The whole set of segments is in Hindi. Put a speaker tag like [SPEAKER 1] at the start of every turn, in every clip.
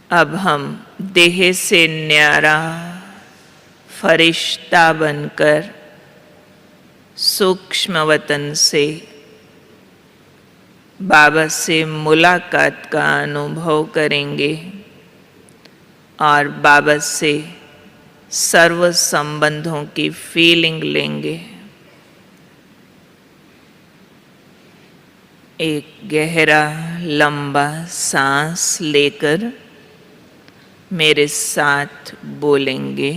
[SPEAKER 1] अब हम देह से न्यारा फरिश्ता बनकर सूक्ष्म वतन से बाबा से मुलाकात का अनुभव करेंगे और बाबा से सर्व संबंधों की फीलिंग लेंगे। एक गहरा लंबा सांस लेकर मेरे साथ बोलेंगे,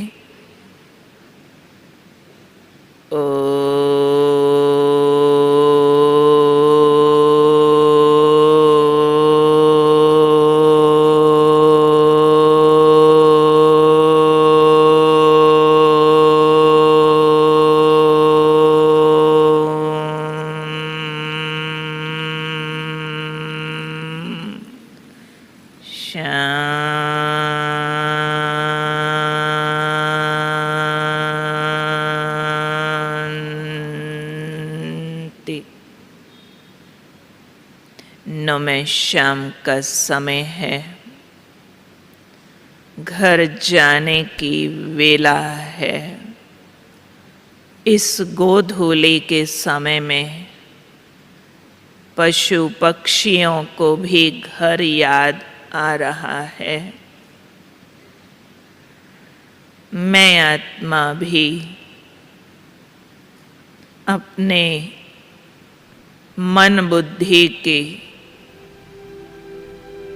[SPEAKER 1] में शाम का समय है। घर जाने की वेला है। इस गोधूली के समय में पशु पक्षियों को भी घर याद आ रहा है। मैं आत्मा भी अपने मन बुद्धि के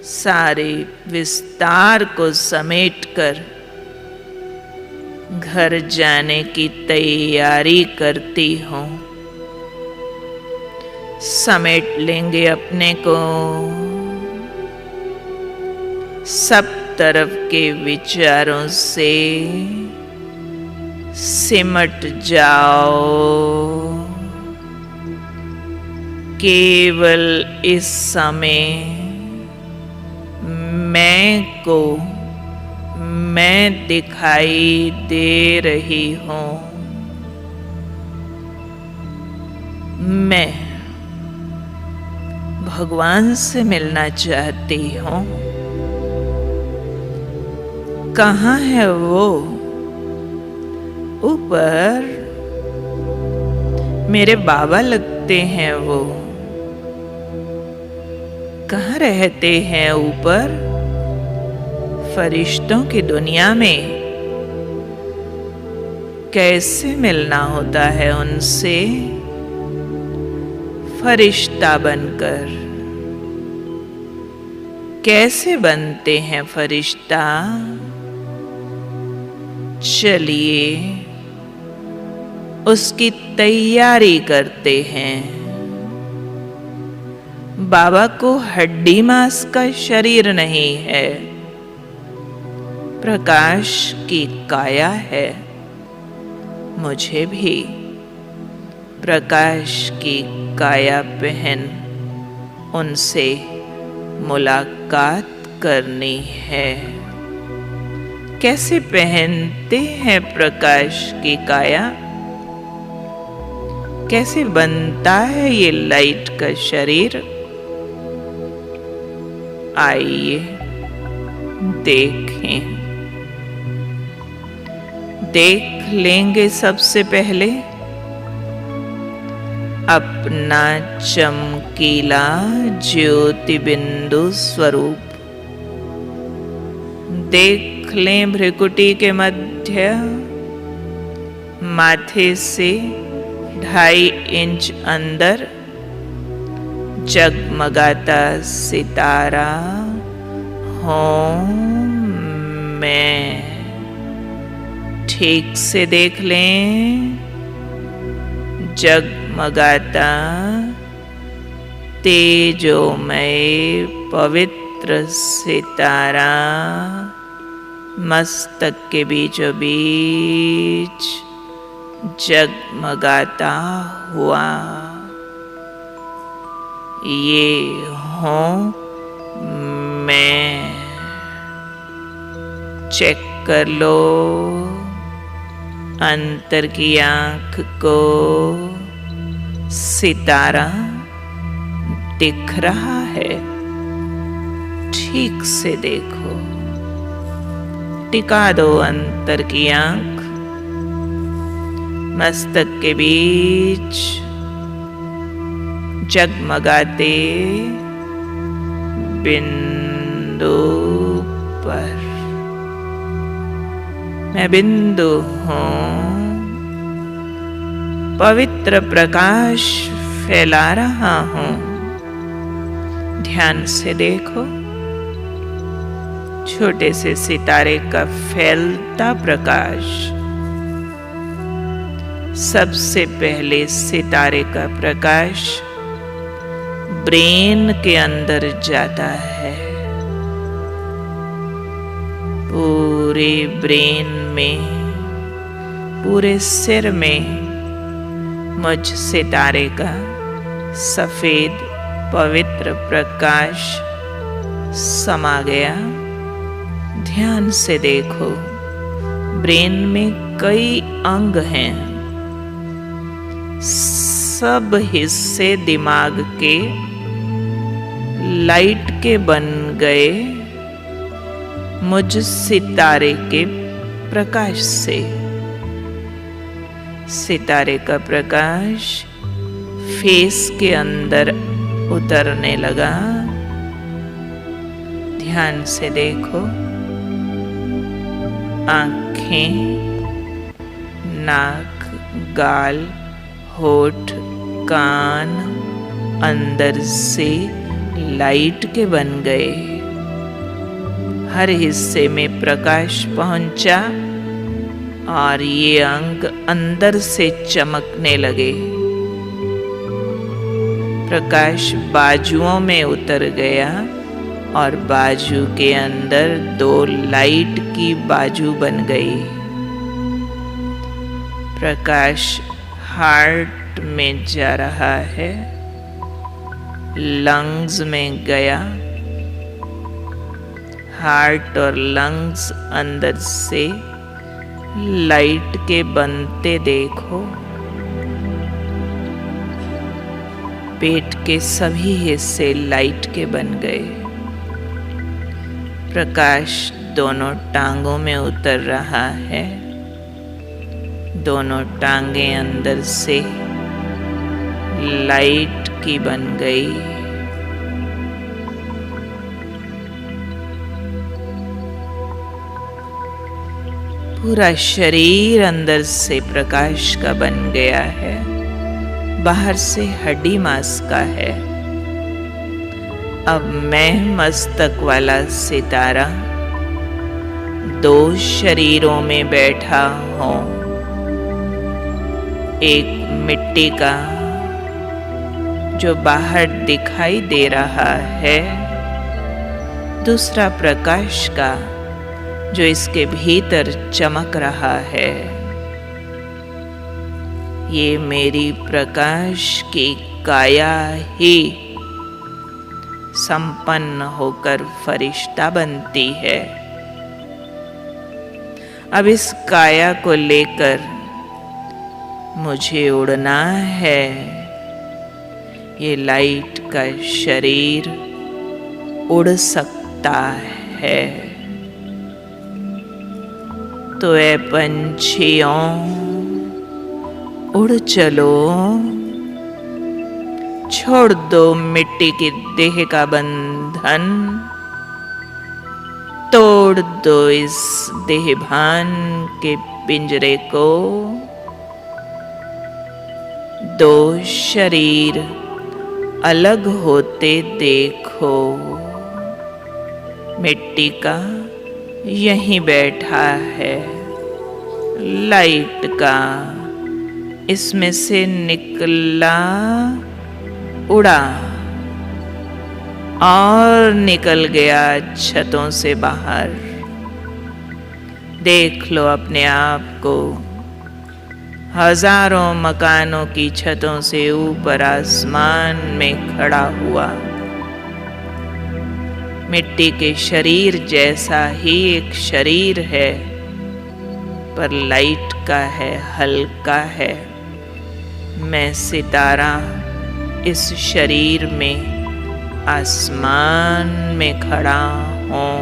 [SPEAKER 1] सारे विस्तार को समेटकर घर जाने की तैयारी करती हूँ। समेट लेंगे अपने को, सब तरफ के विचारों से सिमट जाओ। केवल इस समय मैं को मैं दिखाई दे रही हूँ। मैं भगवान से मिलना चाहती हूँ। कहाँ है वो? ऊपर मेरे बाबा लगते हैं वो। कहाँ रहते हैं ऊपर? फरिश्तों की दुनिया में। कैसे मिलना होता है उनसे? फरिश्ता बनकर। कैसे बनते हैं फरिश्ता? चलिए उसकी तैयारी करते हैं। बाबा को हड्डी मांस का शरीर नहीं है, प्रकाश की काया है। मुझे भी प्रकाश की काया पहन उनसे मुलाकात करनी है। कैसे पहनते हैं प्रकाश की काया? कैसे बनता है ये लाइट का शरीर? आइए देखें। देख लेंगे सबसे पहले अपना चमकीला ज्योति बिंदु स्वरूप। देख लें भ्रिकुटी के मध्य माथे से 2.5 इंच अंदर जगमगाता सितारा हूँ मैं। ठीक से देख लें। जगमगाता तेजोमय पवित्र सितारा मस्तक के बीचों बीच जगमगाता हुआ। ये हूँ मैं। चेक कर लो अंतर की आंख को। सितारा दिख रहा है? ठीक से देखो। टिका दो अंतर की आंख। मस्तक के बीच जगमगाते बिंदु पर मैं बिंदु हूँ। पवित्र प्रकाश फैला रहा हूँ। ध्यान से देखो, छोटे से सितारे का फैलता प्रकाश सबसे पहले सितारे का प्रकाश ब्रेन के अंदर जाता है। पूरे ब्रेन में, पूरे सिर में मुझ सितारे का सफेद पवित्र प्रकाश समा गया। ध्यान से देखो, ब्रेन में कई अंग हैं। सब हिस्से दिमाग के लाइट के बन गए मुझ सितारे के प्रकाश से। सितारे का प्रकाश फेस के अंदर उतरने लगा। ध्यान से देखो, आंखें, नाक, गाल, होठ, कान अंदर से लाइट के बन गए। हर हिस्से में प्रकाश पहुंचा और ये अंग अंदर से चमकने लगे। प्रकाश बाजुओं में उतर गया और बाजू के अंदर 2 लाइट की बाजू बन गई। प्रकाश हार्ट में जा रहा है, लंग्स में गया। हार्ट और लंग्स अंदर से लाइट के बनते देखो। पेट के सभी हिस्से लाइट के बन गए। प्रकाश दोनों टांगों में उतर रहा है। दोनों टांगें अंदर से लाइट की बन गई। पूरा शरीर अंदर से प्रकाश का बन गया है, बाहर से हड्डी मांस का है। अब मैं मस्तक वाला सितारा 2 शरीरों में बैठा हूँ। एक मिट्टी का जो बाहर दिखाई दे रहा है, दूसरा प्रकाश का जो इसके भीतर चमक रहा है। ये मेरी प्रकाश की काया ही संपन्न होकर फरिश्ता बनती है। अब इस काया को लेकर मुझे उड़ना है। ये लाइट का शरीर उड़ सकता है। तो ऐ पंछियों, उड़ चलो, छोड़ दो मिट्टी की देह का बंधन, तोड़ दो इस देहभान के पिंजरे को। 2 शरीर अलग होते देखो। मिट्टी का यहीं बैठा है, लाइट का इसमें से निकला, उड़ा और निकल गया छतों से बाहर। देख लो अपने आप को, हजारों मकानों की छतों से ऊपर आसमान में खड़ा हुआ। मिट्टी के शरीर जैसा ही एक शरीर है, पर लाइट का है, हल्का है। मैं सितारा इस शरीर में आसमान में खड़ा हूँ,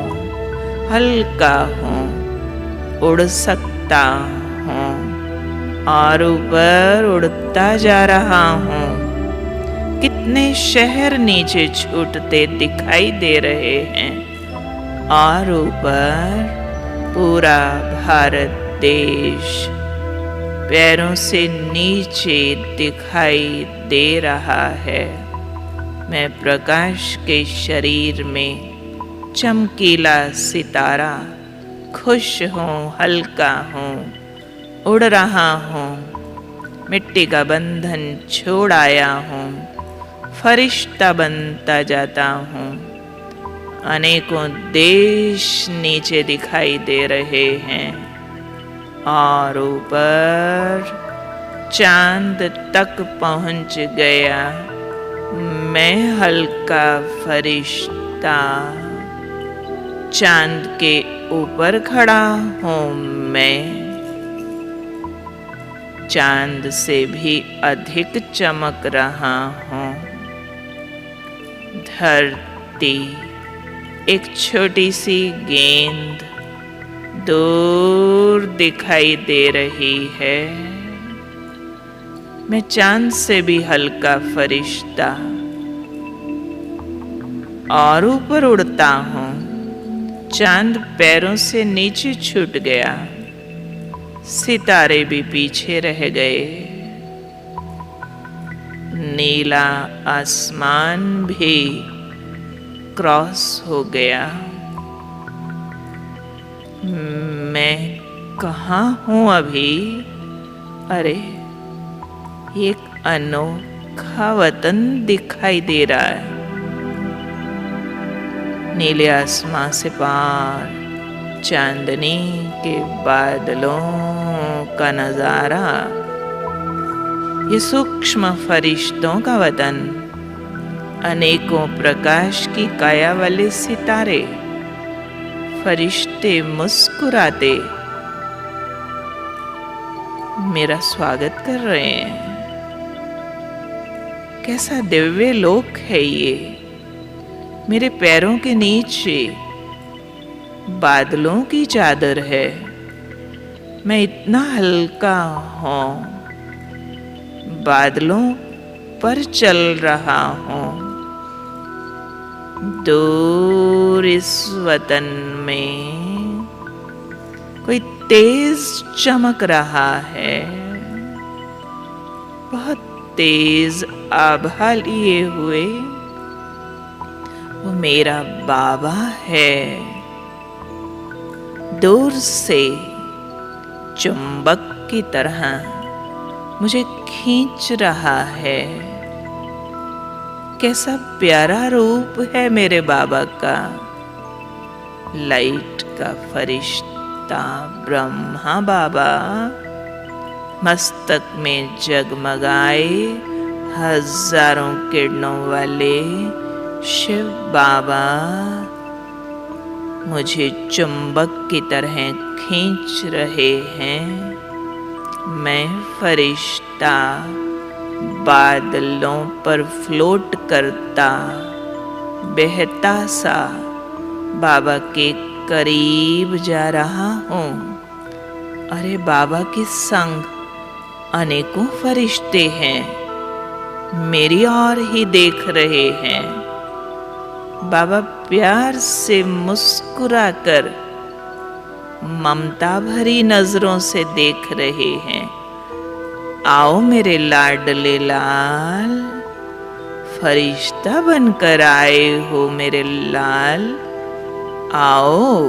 [SPEAKER 1] हल्का हूँ, उड़ सकता हूँ और ऊपर उड़ता जा रहा हूँ। कितने शहर नीचे छूटते दिखाई दे रहे हैं और ऊपर पूरा भारत देश पैरों से नीचे दिखाई दे रहा है। मैं प्रकाश के शरीर में चमकीला सितारा, खुश हूँ, हल्का हूँ, उड़ रहा हूँ। मिट्टी का बंधन छोड़ आया हूँ, फरिश्ता बनता जाता हूँ। अनेकों देश नीचे दिखाई दे रहे हैं और ऊपर चांद तक पहुँच गया। मैं हल्का फरिश्ता चांद के ऊपर खड़ा हूँ। मैं चांद से भी अधिक चमक रहा हूँ। धरती एक छोटी सी गेंद दूर दिखाई दे रही है। मैं चांद से भी हल्का फरिश्ता और ऊपर उड़ता हूँ। चांद पैरों से नीचे छूट गया, सितारे भी पीछे रह गए। नीला आसमान भी क्रॉस हो गया। मैं कहाँ हूँ अभी? अरे, एक अनोखा वतन दिखाई दे रहा है। नीले आसमां से पार चांदनी के बादलों का नजारा, ये सूक्ष्म फरिश्तों का वतन, अनेकों प्रकाश की काया वाले सितारे, फरिश्ते मुस्कुराते मेरा स्वागत कर रहे हैं। कैसा दिव्य लोक है ये। मेरे पैरों के नीचे बादलों की चादर है। मैं इतना हल्का हूँ, बादलों पर चल रहा हूँ। दूर इस वतन में कोई तेज चमक रहा है। बहुत तेज आभा लिए हुए वो मेरा बाबा है। दूर से चुंबक की तरह मुझे खींच रहा है। कैसा प्यारा रूप है मेरे बाबा का। लाइट का फरिश्ता ब्रह्मा बाबा, मस्तक में जगमगाए हजारों किरणों वाले शिव बाबा मुझे चुंबक की तरह खींच रहे हैं। मैं फरिश्ता बादलों पर फ्लोट करता, बहता सा बाबा के करीब जा रहा हूँ। अरे, बाबा के संग अनेकों फरिश्ते हैं, मेरी ओर ही देख रहे हैं। बाबा प्यार से मुस्कुराकर ममता भरी नजरों से देख रहे हैं। आओ मेरे लाडले लाल, फरिश्ता बनकर आए हो मेरे लाल। आओ,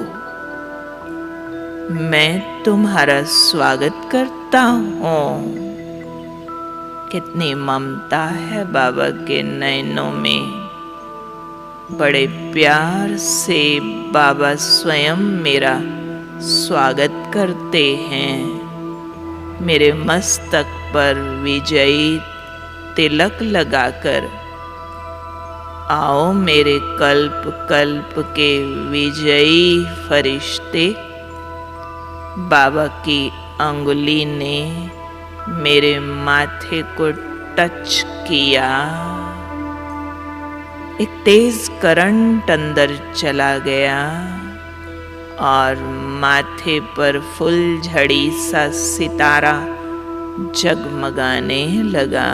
[SPEAKER 1] मैं तुम्हारा स्वागत करता हूँ। कितनी ममता है बाबा के नयनों में। बड़े प्यार से बाबा स्वयं मेरा स्वागत करते हैं। मेरे मस्तक पर विजयी तिलक लगाकर। आओ मेरे कल्प कल्प के विजयी फरिश्ते। बाबा की अंगुली ने मेरे माथे को टच किया। एक तेज करंट अंदर चला गया। और माथे पर फुलझड़ी सा सितारा जगमगाने लगा।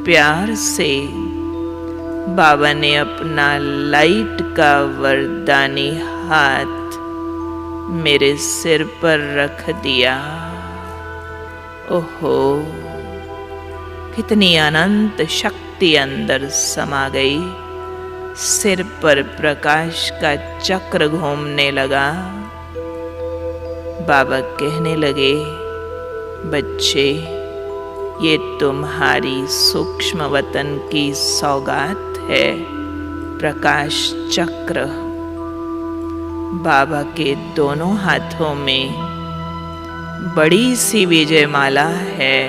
[SPEAKER 1] प्यार से बाबा ने अपना लाइट का वरदानी हाथ मेरे सिर पर रख दिया। ओहो, कितनी अनंत शक्ति अंदर समा गई। सिर पर प्रकाश का चक्र घूमने लगा। बाबा कहने लगे, बच्चे, ये तुम्हारी सूक्ष्म वतन की सौगात है, प्रकाश चक्र। बाबा के दोनों हाथों में बड़ी सी विजयमाला है,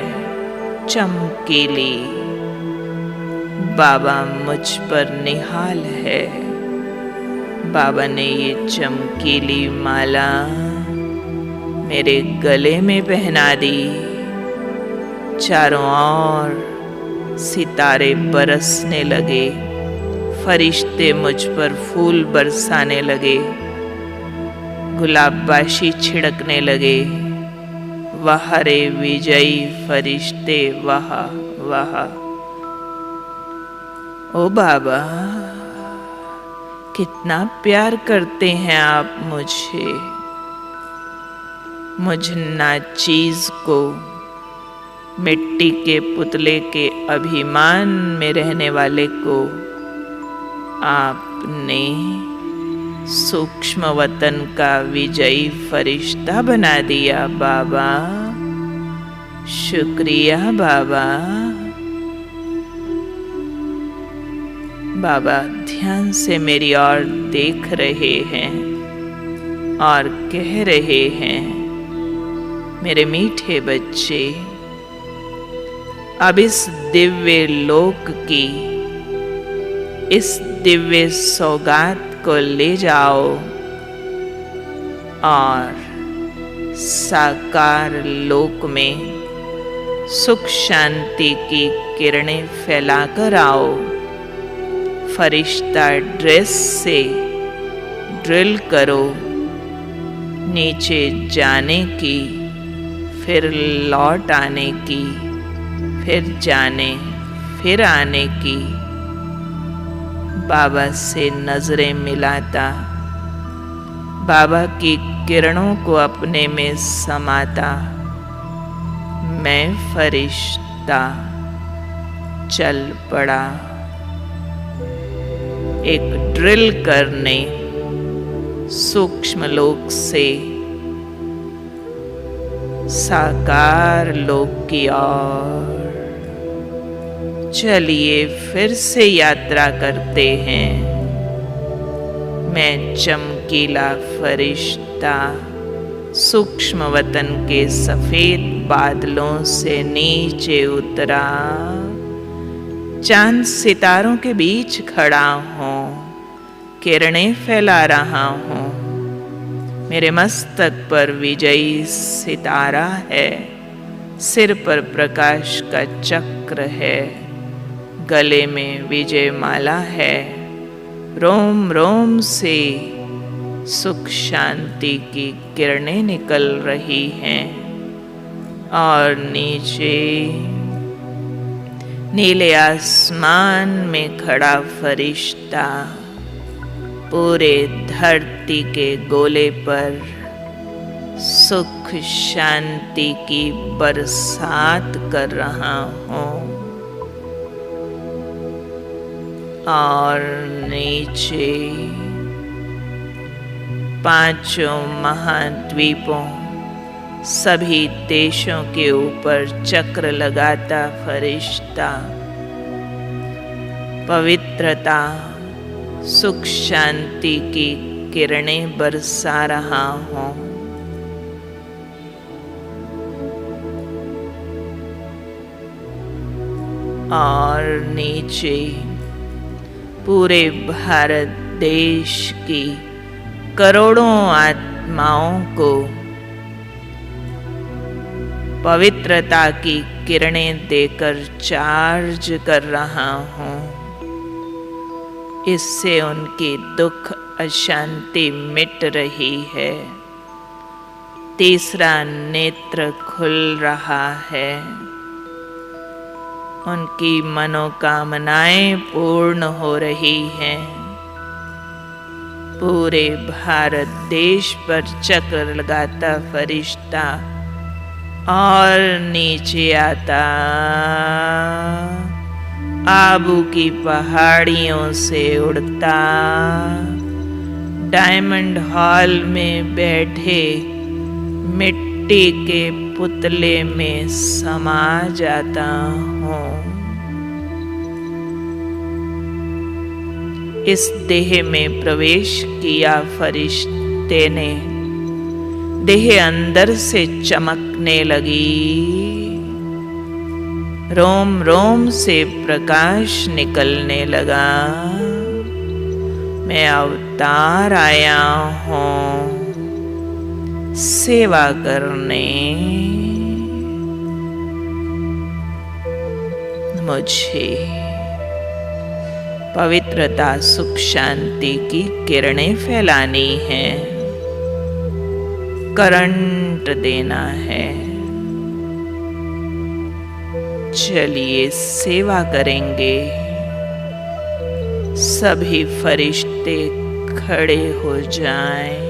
[SPEAKER 1] चमकीली। बाबा मुझ पर निहाल है। बाबा ने ये चमकीली माला मेरे गले में पहना दी। चारों ओर सितारे बरसने लगे, फरिश्ते मुझ पर फूल बरसाने लगे, गुलाबबाशी छिड़कने लगे। वाह रे विजयी फरिश्ते, वाह वाह। ओ बाबा, कितना प्यार करते हैं आप मुझे। मुझ नाचीज को, मिट्टी के पुतले के अभिमान में रहने वाले को आपने सूक्ष्म वतन का विजयी फरिश्ता बना दिया बाबा। शुक्रिया बाबा। बाबा ध्यान से मेरी ओर देख रहे हैं और कह रहे हैं, मेरे मीठे बच्चे, अब इस दिव्य लोक की, इस दिव्य सौगात को ले जाओ और साकार लोक में सुख शांति की किरणें फैलाकर आओ। फरिश्ता ड्रेस से ड्रिल करो, नीचे जाने की, फिर लौट आने की, फिर जाने, फिर आने की। बाबा से नजरें मिलाता, बाबा की किरणों को अपने में समाता, मैं फरिश्ता चल पड़ा एक ड्रिल करने सूक्ष्म लोक से साकार लोक की ओर। चलिए फिर से यात्रा करते हैं। मैं चमकीला फरिश्ता सूक्ष्म वतन के सफेद बादलों से नीचे उतरा, चांद सितारों के बीच खड़ा हूँ, किरणें फैला रहा हूँ। मेरे मस्तक पर विजयी सितारा है, सिर पर प्रकाश का चक्र है, गले में विजय माला है। रोम रोम से सुख शांति की किरणें निकल रही हैं और नीचे नीले आसमान में खड़ा फरिश्ता पूरे धरती के गोले पर सुख शांति की बरसात कर रहा हूँ। और नीचे पांचों महाद्वीपों, सभी देशों के ऊपर चक्र लगाता फरिश्ता पवित्रता, सुख शांति की किरणें बरसा रहा हूँ। और नीचे पूरे भारत देश की करोड़ों आत्माओं को पवित्रता की किरणें देकर चार्ज कर रहा हूँ। इससे उनकी दुख अशांति मिट रही है। तीसरा नेत्र खुल रहा है। उनकी मनोकामनाएं पूर्ण हो रही हैं। पूरे भारत देश पर चक्र लगाता फरिश्ता और नीचे आता आबू की पहाड़ियों से उड़ता डायमंड हॉल में बैठे मिट्टी के पुतले में समा जाता हूँ। इस देह में प्रवेश किया फरिश्ते ने, देह अंदर से चमकने लगी, रोम रोम से प्रकाश निकलने लगा। मैं अवतार आया हूँ सेवा करने, मुझे पवित्रता सुख शांति की किरणें फैलानी है, करंट देना है। चलिए सेवा करेंगे। सभी फरिश्ते खड़े हो जाएं।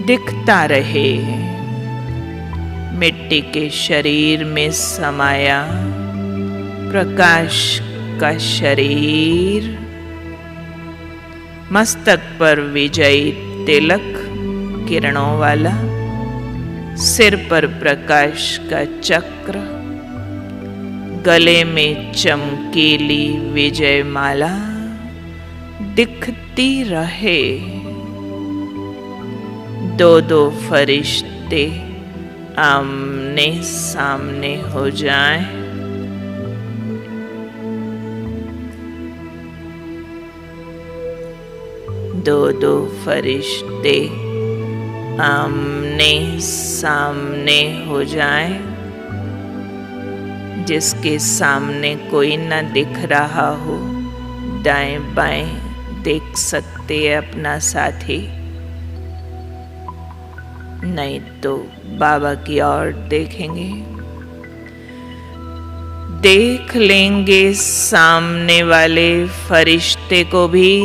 [SPEAKER 1] दिखता रहे मिट्टी के शरीर में समाया प्रकाश का शरीर, मस्तक पर विजयी तिलक किरणों वाला, सिर पर प्रकाश का चक्र, गले में चमकीली विजय माला दिखती रहे। दो दो फरिश्ते आमने सामने हो जाएं। दो दो फरिश्ते आमने सामने हो जाएं। जिसके सामने कोई न दिख रहा हो, दाएं बाएं देख सकते हैं अपना साथी, नहीं तो बाबा की ओर देखेंगे। देख लेंगे सामने वाले फरिश्ते को भी।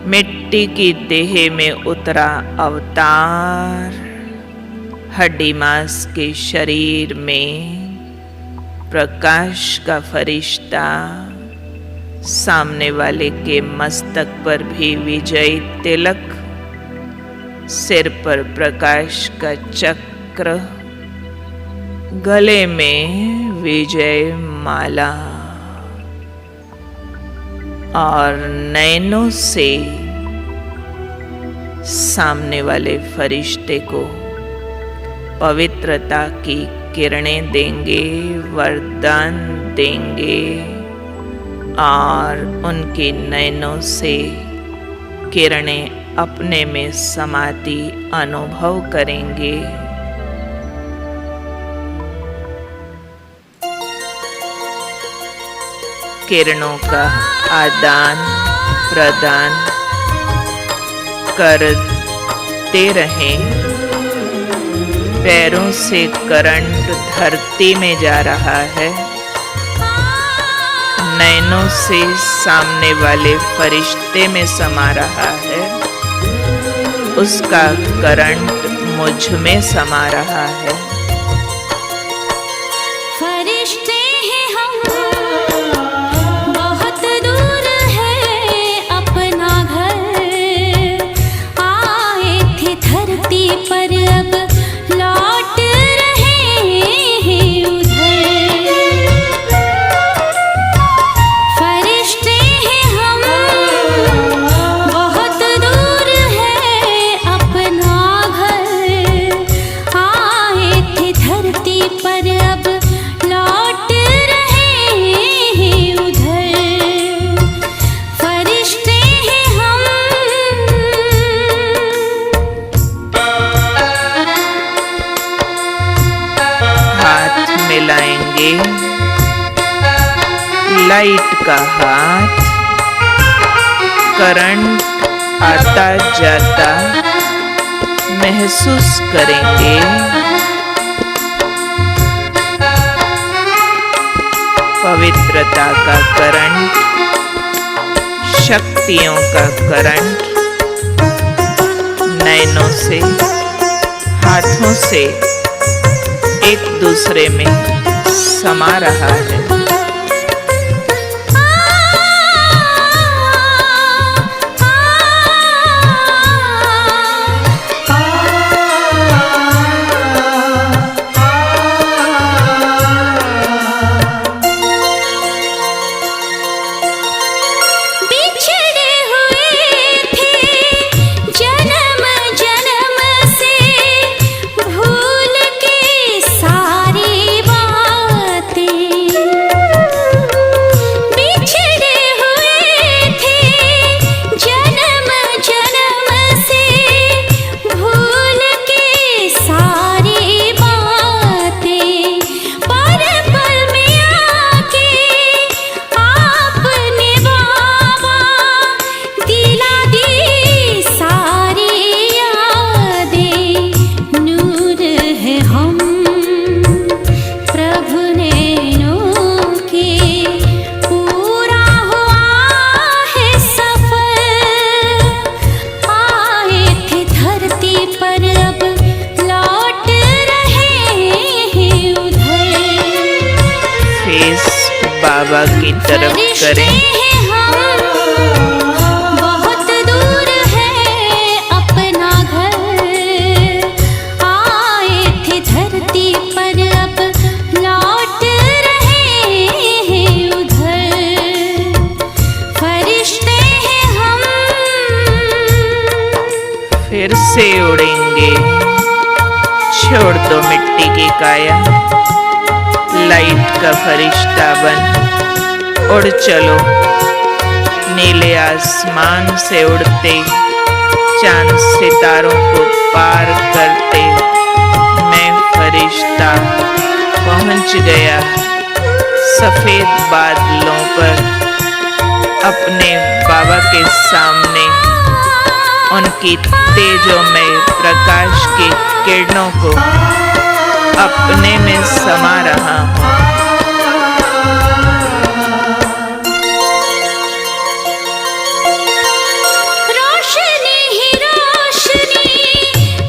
[SPEAKER 1] मिट्टी की देह में उतरा अवतार, हड्डी मांस के शरीर में प्रकाश का फरिश्ता, सामने वाले के मस्तक पर भी विजयी तिलक, सिर पर प्रकाश का चक्र, गले में विजय माला और नैनों से सामने वाले फरिश्ते को पवित्रता की किरणें देंगे, वरदान देंगे और उनकी नैनों से किरणें अपने में समाती अनुभव करेंगे। किरणों का आदान प्रदान करते रहें। पैरों से करंट धरती में जा रहा है, नैनों से सामने वाले फरिश्ते में समा रहा है, उसका करंट मुझ में समा रहा है।
[SPEAKER 2] फरिश्ते हैं हम, बहुत दूर है अपना घर, आए थे धरती पर अब लौट रहे हैं उधर। फरिश्ते हैं हम, बहुत दूर है अपना घर, आए थे धरती पर अब लौट रहे हैं उधर। फरिश्ते हैं हम।
[SPEAKER 1] हाथ मिलाएंगे, लाइट का हाथ, करंट आता जाता महसूस करेंगे पवित्रता का करंट, शक्तियों का करंट नैनों से, हाथों से एक दूसरे में समा रहा है। बाबा की तरफ करें।
[SPEAKER 2] बहुत दूर है अपना घर, आए थे धरती पर अब लौट रहे हैं उधर। फरिश्ते हैं हम,
[SPEAKER 1] फिर से उड़ेंगे। छोड़ दो मिट्टी की काया, लाइट का फरिश्ता बन उड़ चलो। नीले आसमान से उड़ते, चांद सितारों को पार करते, मैं फरिश्ता पहुंच गया सफेद बादलों पर, अपने बाबा के सामने उनकी तेजोमय प्रकाश की किरणों को अपने में समा रहा हूँ।
[SPEAKER 2] रोशनी ही रोशनी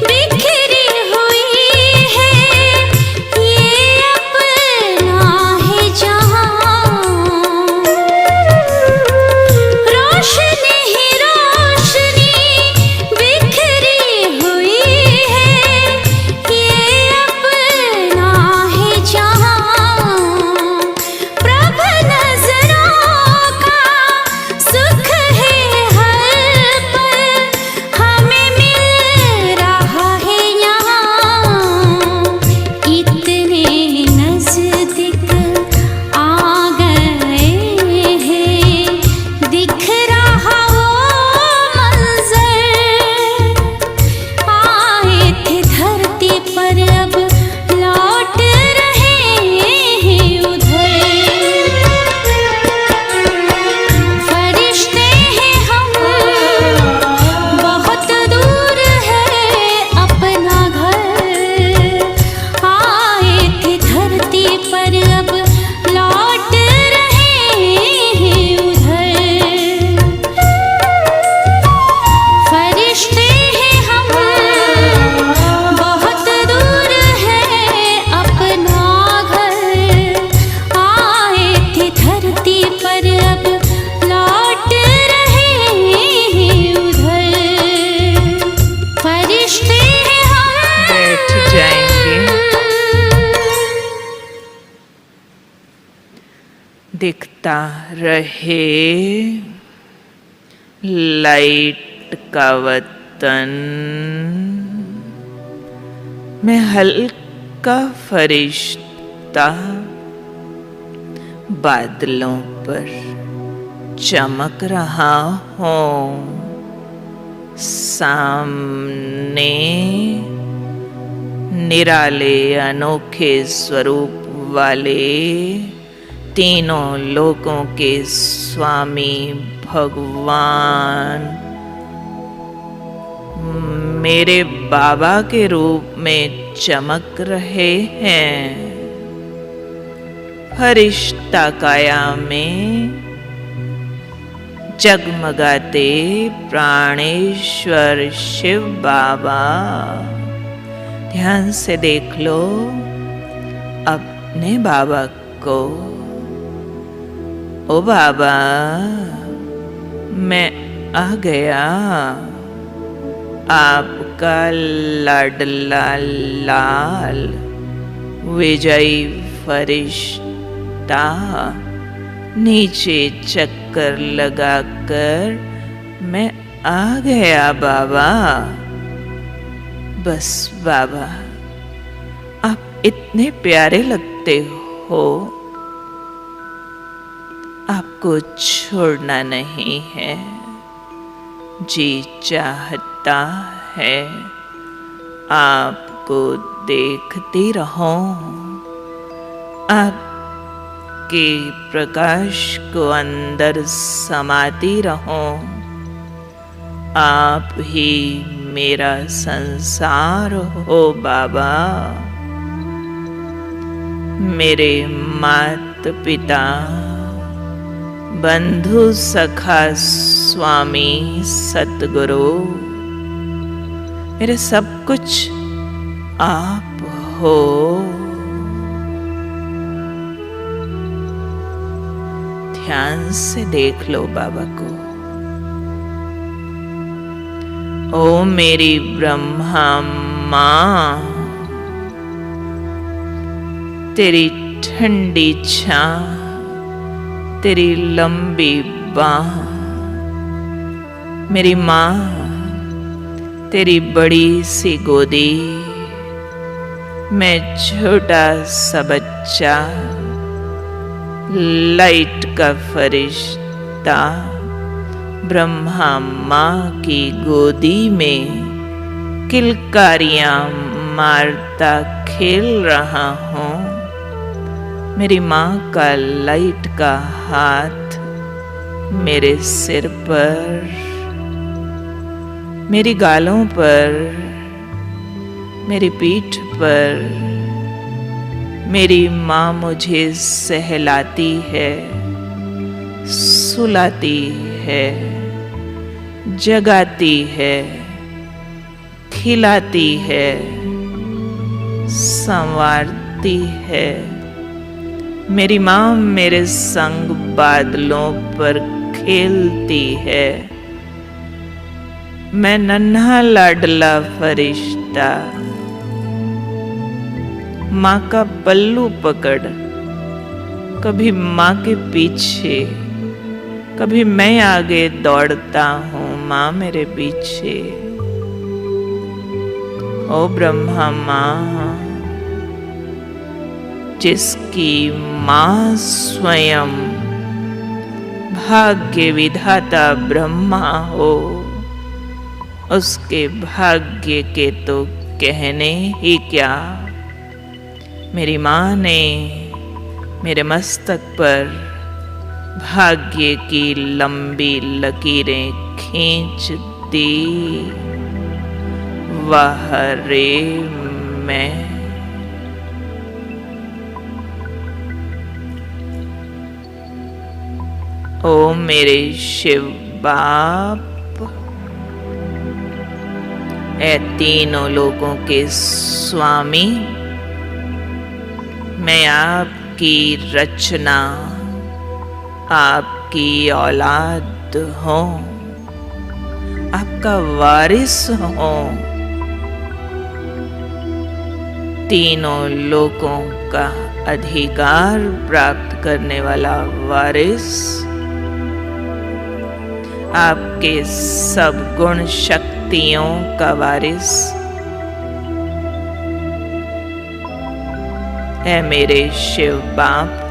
[SPEAKER 2] बिखरी हुई है, ये अपना है जहां। रोशनी ही रोशनी बिखरी हुई है, ये अपना है जहां। प्रभ नजरों का सुख है हर पल, हमें मिल रहा है यहाँ। इतने नजदीक आ गए हैं, दिख रहा वो मंजर। आए थे धरती पर अब लौट रहे हैं उधर। फरिश्ते हैं हम, बहुत दूर है अपना घर, आए थे धरती पर अब लौट रहे हैं उधर। फरिश्ते हैं हम, बहुत दूर है अपना घर, आए थे धरती पर अब लौट रहे हैं उधर। फरिश्ते हैं हम,
[SPEAKER 1] बैठ जाएंगे। दिखता रहे लाइट का वतन, मैं हल्का फरिश्ता बादलों पर चमक रहा हूँ। सामने निराले अनोखे स्वरूप वाले तीनों लोकों के स्वामी भगवान मेरे बाबा के रूप में चमक रहे हैं। फरिश्ता काया में जगमगाते प्राणेश्वर शिव बाबा। ध्यान से देख लो अपने बाबा को। ओ बाबा, मैं आ गया, आपका लाडला लाल विजयी फरिश्ता। नीचे चक्कर लगाकर मैं आ गया बाबा। बस बाबा, आप इतने प्यारे लगते हो, आपको छोड़ना नहीं है। जी चाहता है आपको देखती रहूं, आपके प्रकाश को अंदर समाती रहूं। आप ही मेरा संसार हो बाबा। मेरे माता पिता, बंधु सखा स्वामी सतगुरु, मेरे सब कुछ आप हो। ध्यान से देख लो बाबा को। ओ मेरी ब्रह्मा माँ, तेरी ठंडी छां, तेरी लंबी बाह, मेरी माँ, तेरी बड़ी सी गोदी, मैं छोटा सा बच्चा, लाइट का फरिश्ता, ब्रह्मा माँ की गोदी में किलकारियाँ मारता खेल रहा हूँ। मेरी माँ का लाइट का हाथ मेरे सिर पर, मेरी गालों पर, मेरी पीठ पर। मेरी माँ मुझे सहलाती है, सुलाती है, जगाती है, खिलाती है, संवारती है। मेरी माँ मेरे संग बादलों पर खेलती है। मैं नन्हा लाडला फरिश्ता, माँ का पल्लू पकड़, कभी माँ के पीछे, कभी मैं आगे दौड़ता हूँ, माँ मेरे पीछे। ओ ब्रह्मा माँ, जिसकी माँ स्वयं भाग्य विधाता ब्रह्मा हो, उसके भाग्य के तो कहने ही क्या। मेरी माँ ने मेरे मस्तक पर भाग्य की लंबी लकीरें खींच दी। वाह रे मैं। ओ मेरे शिव बाप, ऐ तीनों लोगों के स्वामी, मैं आपकी रचना, आपकी औलाद हूँ, आपका वारिस हूँ। तीनों लोगों का अधिकार प्राप्त करने वाला वारिस, आपके सब गुण शक्तियों का वारिस है मेरे शिव बाप।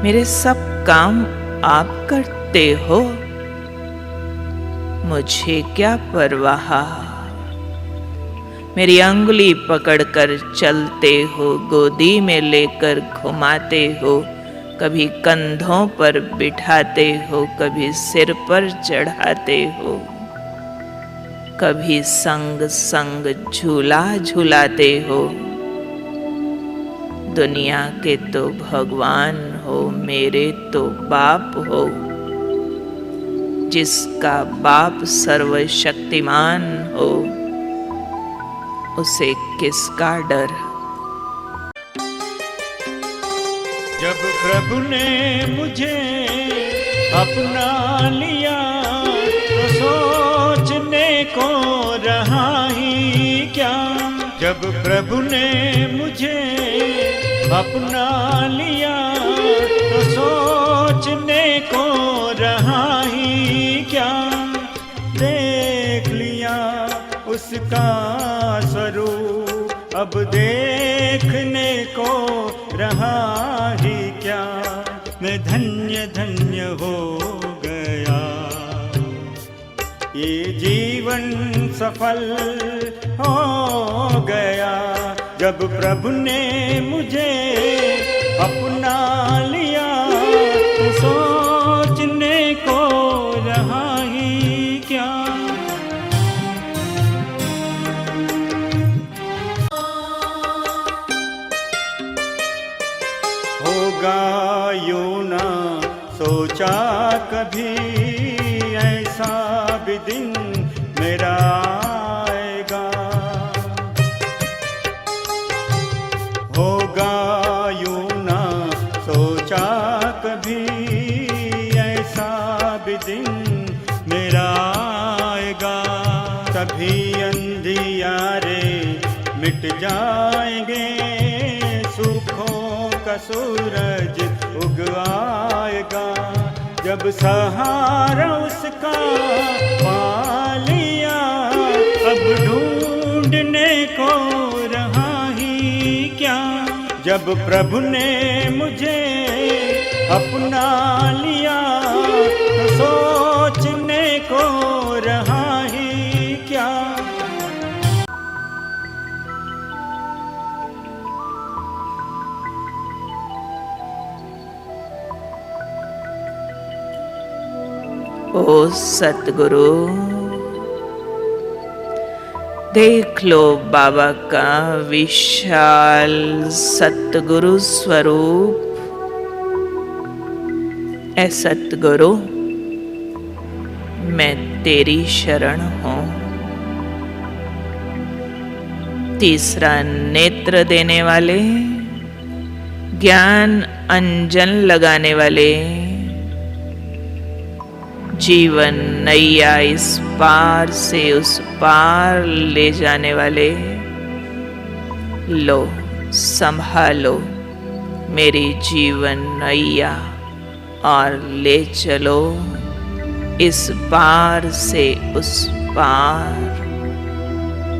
[SPEAKER 1] मेरे सब काम आप करते हो, मुझे क्या परवाह। मेरी अंगुली पकड़कर चलते हो, गोदी में लेकर घुमाते हो, कभी कंधों पर बिठाते हो, कभी सिर पर चढ़ाते हो। कभी संग संग झूला झूलाते हो। दुनिया के तो भगवान हो, मेरे तो बाप हो। जिसका बाप सर्वशक्तिमान हो, उसे किसका डर।
[SPEAKER 3] जब प्रभु ने मुझे अपना लिया तो सोचने को रहा ही क्या। जब प्रभु ने मुझे अपना लिया तो सोचने को रहा ही क्या। देख लिया उसका स्वरूप, अब देखने को रहा ही क्या। मैं धन्य धन्य हो गया, ये जीवन सफल हो गया। जब प्रभु ने मुझे अपना लिया तो सोचने को रहा ही क्या। होगा यूं ना सोचा कभी, ऐसा भी दिन मेरा आएगा। होगा यूं ना सोचा कभी, ऐसा भी दिन मेरा आएगा। तभी अंधियारे मिट जाएंगे, सुखों का सूरज उग आएगा। जब सहारा उसका पा लिया, अब ढूंढने को रहा ही क्या। जब प्रभु ने मुझे अपना लिया तो सोचने को रहा ही क्या।
[SPEAKER 1] ओ सतगुरु, देख लो बाबा का विशाल सतगुरु स्वरूप। ऐ सतगुरु, मैं तेरी शरण हूँ। तीसरा नेत्र देने वाले, ज्ञान अंजन लगाने वाले, जीवन नैया इस पार से उस पार ले जाने वाले, लो संभालो मेरी जीवन नैया और ले चलो इस पार से उस पार।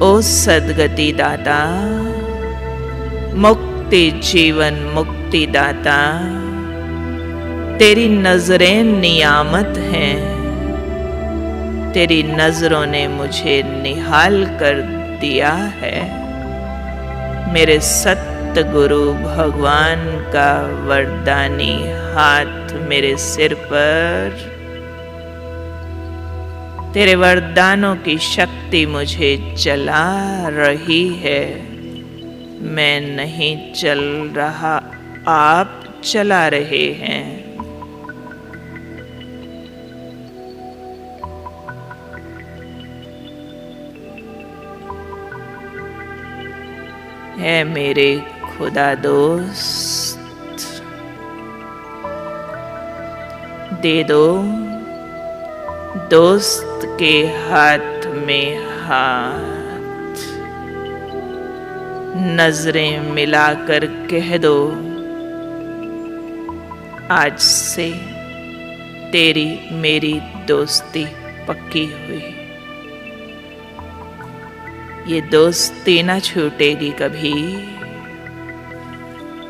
[SPEAKER 1] ओ सद्गति दाता, मुक्ति जीवन मुक्ति दाता, तेरी नजरें नियामत हैं। तेरी नजरों ने मुझे निहाल कर दिया है। मेरे सतगुरु भगवान का वरदानी हाथ मेरे सिर पर, तेरे वरदानों की शक्ति मुझे चला रही है। मैं नहीं चल रहा, आप चला रहे हैं। है मेरे खुदा दोस्त, दे दो दोस्त के हाथ में हाथ। नजरें मिलाकर कह दो, आज से तेरी मेरी दोस्ती पक्की हुई। ये दोस्ती ना छूटेगी कभी।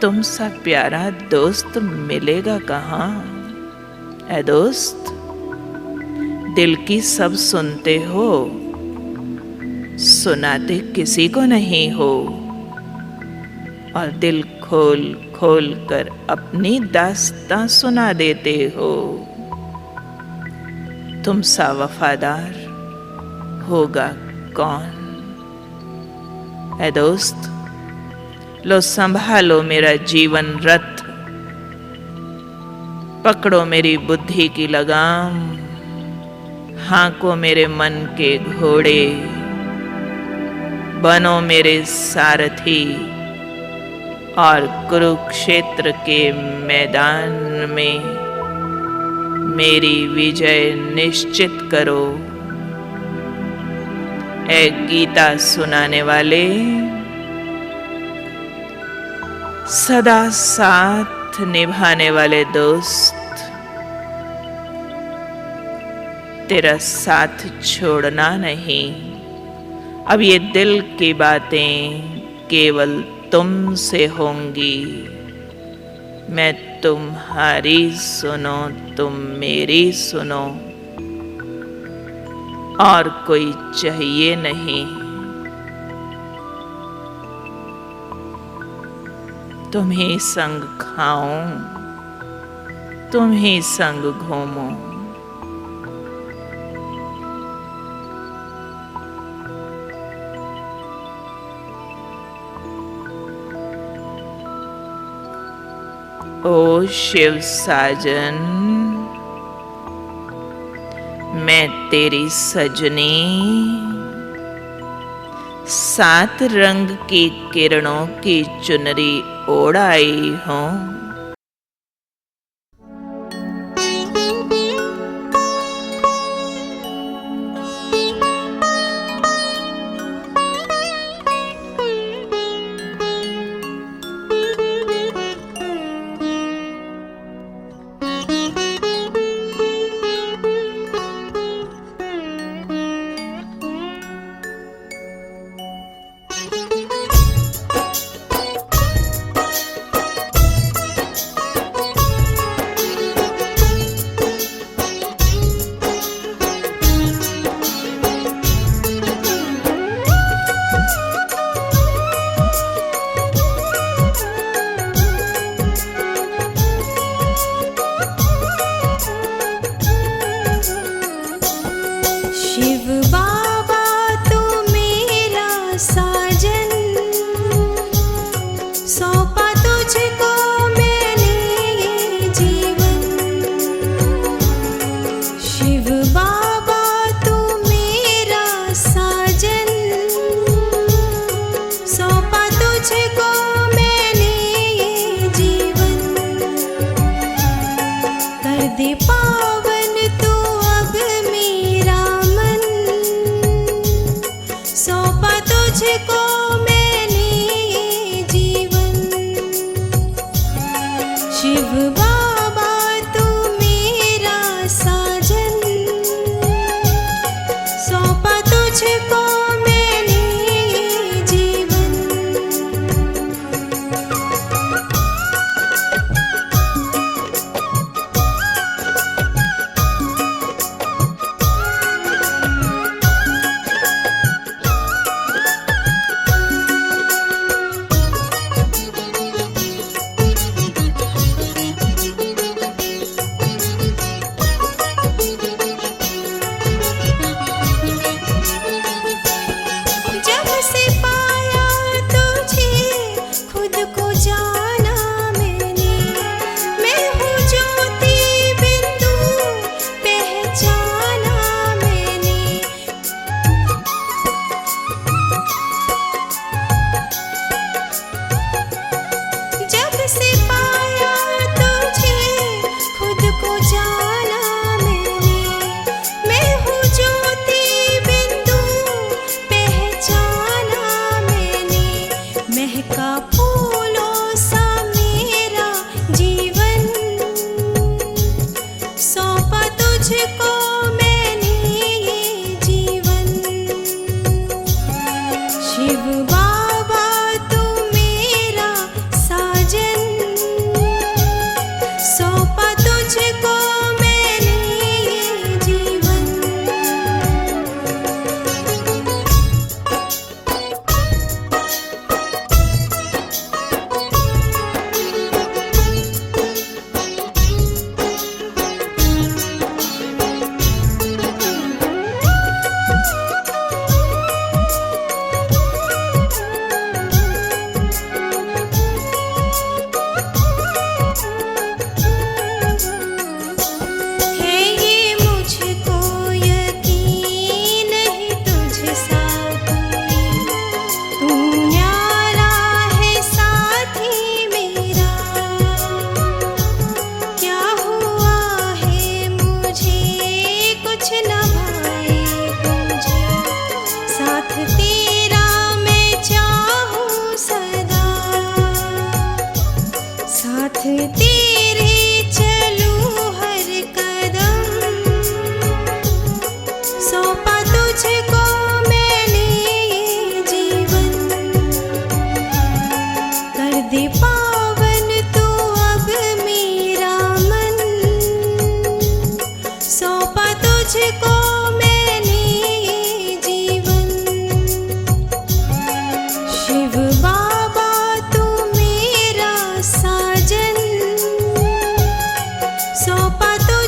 [SPEAKER 1] तुम सा प्यारा दोस्त मिलेगा कहाँ। ऐ दोस्त, दिल की सब सुनते हो, सुनाते किसी को नहीं हो, और दिल खोल खोल कर अपनी दास्तां सुना देते हो। तुम सा वफादार होगा कौन। है दोस्त, लो संभालो मेरा जीवन रथ, पकड़ो मेरी बुद्धि की लगाम, हाँको मेरे मन के घोड़े, बनो मेरे सारथी और कुरुक्षेत्र के मैदान में मेरी विजय निश्चित करो। ऐ गीता सुनाने वाले, सदा साथ निभाने वाले दोस्त, तेरा साथ छोड़ना नहीं। अब ये दिल की बातें केवल तुमसे होंगी। मैं तुम्हारी सुनो, तुम मेरी सुनो, और कोई चाहिए नहीं। तुम ही संग खाऊं, तुम ही संग घूमूं। ओ शिव साजन, मैं तेरी सजनी, 7 रंग की किरणों की चुनरी ओढ़ आई हूँ।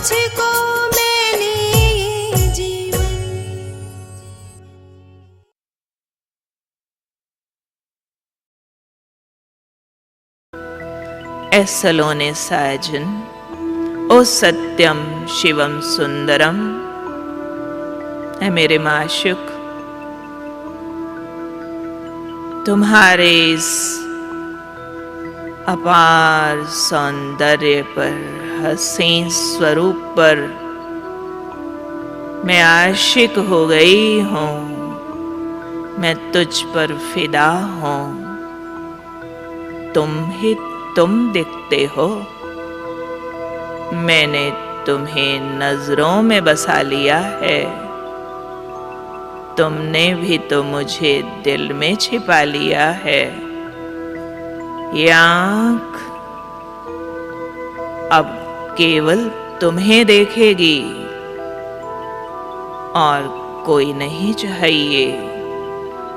[SPEAKER 2] तुझको मैंने ये जीवन।
[SPEAKER 1] ए सलोने साजन, ओ सत्यम शिवम सुंदरम, है मेरे माशुक, तुम्हारे इस अपार सौंदर्य पर, हसीन स्वरूप पर मैं आशिक हो गई हूँ। मैं तुझ पर फिदा हूँ। तुम ही तुम दिखते हो। मैंने तुम्हें नजरों में बसा लिया है। तुमने भी तो मुझे दिल में छिपा लिया है। ये आँख अब केवल तुम्हें देखेगी और कोई नहीं चाहिए।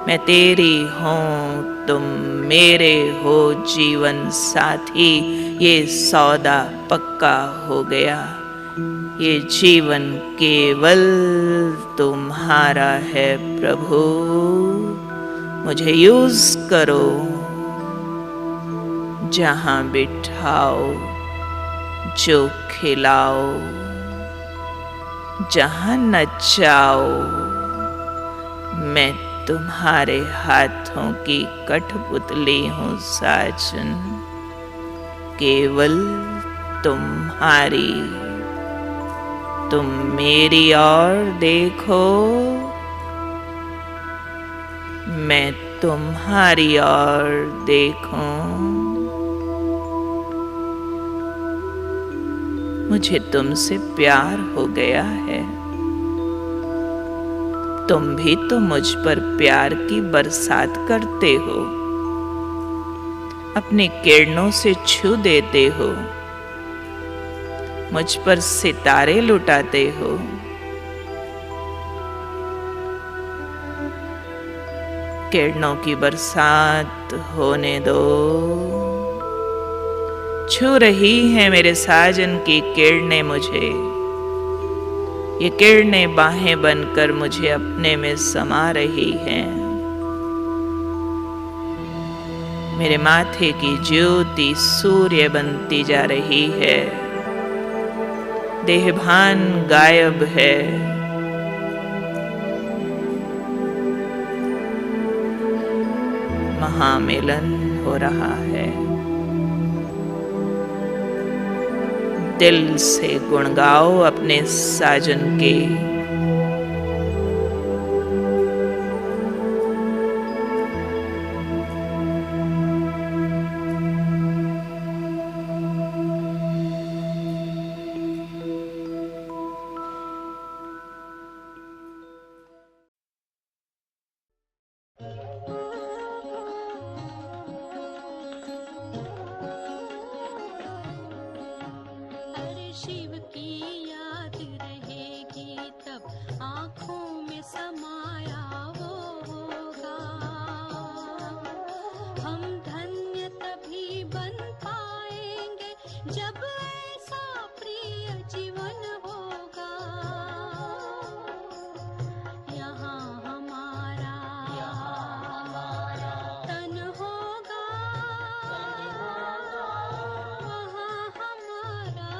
[SPEAKER 1] मैं तेरी हूँ, तुम मेरे हो जीवन साथी। ये सौदा पक्का हो गया। ये जीवन केवल तुम्हारा है प्रभु। मुझे यूज करो, जहाँ बिठाओ, जो खिलाओ, जहाँ नचाओ। मैं तुम्हारे हाथों की कठपुतली हूँ साजन, केवल तुम्हारी। तुम मेरी ओर देखो, मैं तुम्हारी ओर देखूं। मुझे तुमसे प्यार हो गया है। तुम भी तो मुझ पर प्यार की बरसात करते हो, अपनी किरणों से छू देते हो, मुझ पर सितारे लुटाते हो। किरणों की बरसात होने दो। छू रही है मेरे साजन की किरणें मुझे। ये किरणें बाहें बनकर मुझे अपने में समा रही हैं। मेरे माथे की ज्योति सूर्य बनती जा रही है। देहभान गायब है। महामिलन हो रहा है। दिल से गुण गाओ अपने साजन के।
[SPEAKER 2] शिव की याद रहेगी तब आँखों में समाया वो होगा। हम धन्य तभी बन पाएंगे जब ऐसा प्रिय जीवन होगा। यहाँ हमारा तन होगा, वहाँ हमारा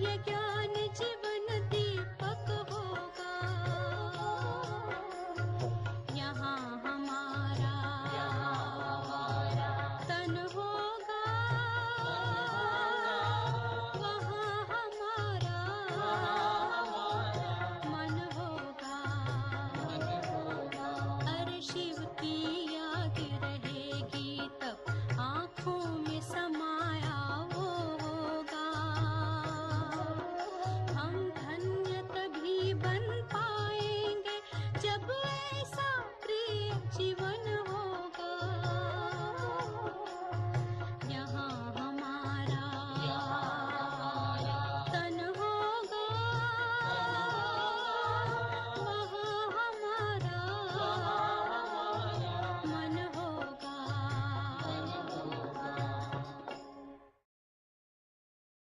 [SPEAKER 2] ये ज्ञान जीवन दीपक होगा। यहाँ हमारा तन होगा, वहाँ हमारा मन होगा। अरे शिव की याद रहेगी तब आँखों में समाया वो होगा। हम धन्य तभी बन